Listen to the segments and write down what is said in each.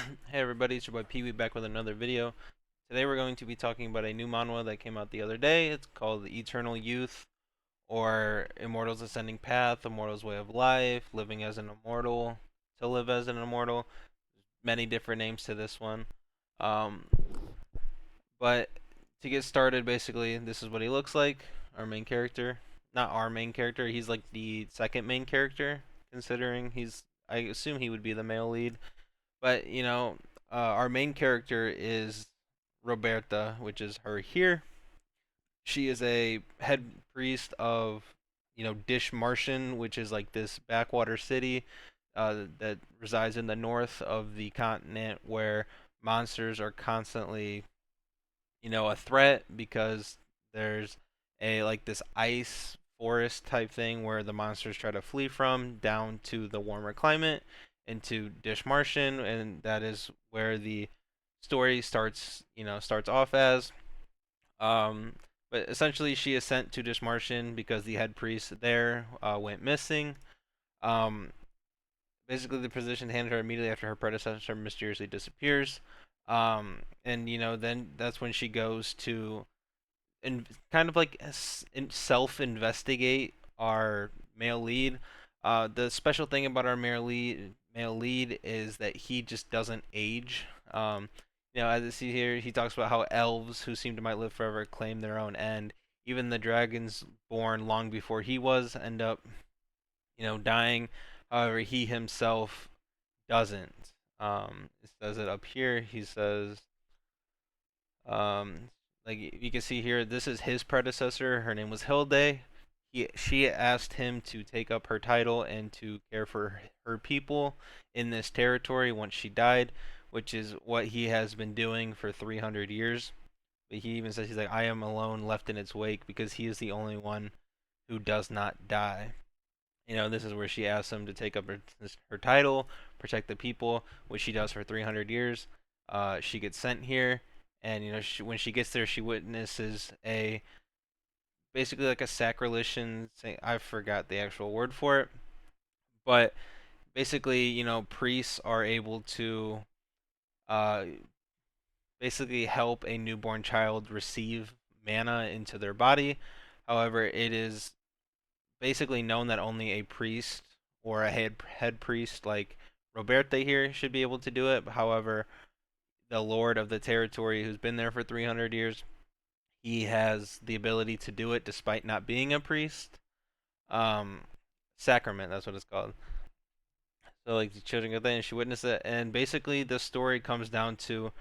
Hey everybody, it's your boy Pee Wee back with another video. Today we're going to be talking about a new manhwa that came out the other day. It's called Eternal Youth, or Immortal's Ascending Path, Immortal's Way of Life, Living as an Immortal, To Live as an Immortal. Many different names to this one. Um, but to get started, basically, this is what he looks like. Our main character. Not our main character, he's like the second main character, considering I assume he would be the male lead. But our main character is Roberta, which is her here. She is a head priest of, Dish Martian, which is like this backwater city that resides in the north of the continent, where monsters are constantly, a threat because there's a like this ice forest type thing where the monsters try to flee from down to the warmer climate into Dish Martian, and that is where the story starts off as. Um, but essentially, she is sent to Dish Martian because the head priest there went missing. Um, Basically, the position handed her immediately after her predecessor mysteriously disappears. And then that's when she goes to and kind of like self-investigate our male lead. The special thing about our male lead is that he just doesn't age. As you see here, he talks about how elves who seem to might live forever claim their own end. Even the dragons born long before he was end up, dying. However, he himself doesn't. It says it up here. He says, um, like you can see here, this is his predecessor. Her name was Hilde. She asked him to take up her title and to care for her people in this territory once she died, which is what he has been doing for 300 years. But he even says, he's like, I am alone left in its wake, because he is the only one who does not die. This is where she asks him to take up her title, protect the people, which she does for 300 years. She gets sent here, and when she gets there, she witnesses a basically like a sacrilegion. I forgot the actual word for it, but basically, priests are able to uh, basically help a newborn child receive mana into their body. However, it is basically known that only a priest or a head priest like Roberta here should be able to do it. However, the lord of the territory, who's been there for 300 years, he has the ability to do it despite not being a priest. Um, Sacrament, that's what it's called. So like the children get there and she witnessed it, and basically the story comes down to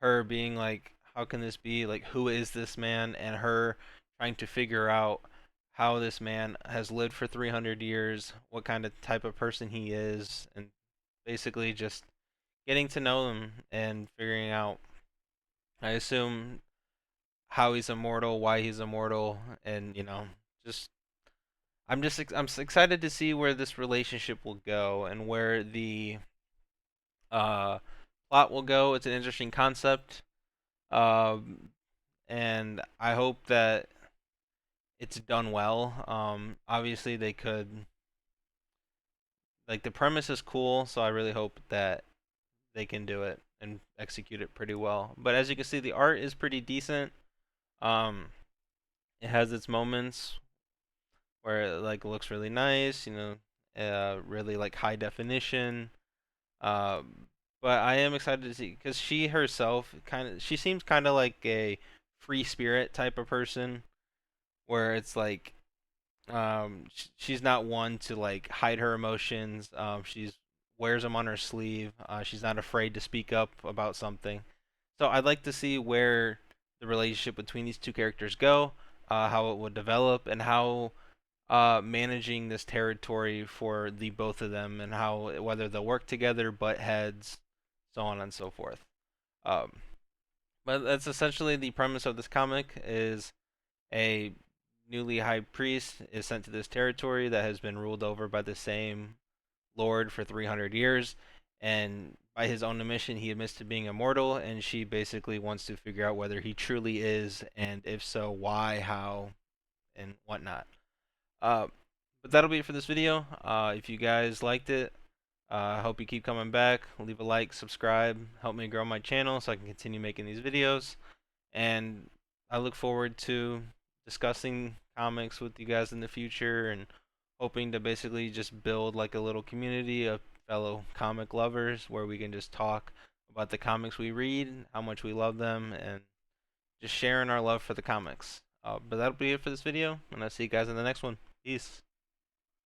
her being like, how can this be? Like, who is this man? And her trying to figure out how this man has lived for 300 years, what kind of type of person he is, and basically just getting to know him and figuring out, I assume, how he's immortal, why he's immortal, and just I'm excited to see where this relationship will go and where the uh, plot will go. It's an interesting concept. Um, and I hope that it's done well. Obviously they could, like, the premise is cool, so I really hope that they can do it and execute it pretty well. But as you can see, the art is pretty decent. Um, it has its moments where it like looks really nice, really like high definition. Uh, but I am excited to see, because she herself she seems kind of like a free spirit type of person, where it's like she's not one to like hide her emotions. She's wears them on her sleeve. She's not afraid to speak up about something. So I'd like to see where the relationship between these two characters go, how it would develop, and how managing this territory for the both of them, and how whether they'll work together, butt heads, so on and so forth. Um, but that's essentially the premise of this comic: is a newly high priest is sent to this territory that has been ruled over by the same lord for 300 years, and by his own admission, he admits to being immortal, and she basically wants to figure out whether he truly is, and if so, why, how, and whatnot. Uh, but that'll be it for this video. If you guys liked it, I hope you keep coming back. Leave a like, subscribe, help me grow my channel so I can continue making these videos. And I look forward to discussing comics with you guys in the future and hoping to basically just build like a little community of fellow comic lovers where we can just talk about the comics we read, how much we love them, and just sharing our love for the comics. But that'll be it for this video, and I'll see you guys in the next one. Peace.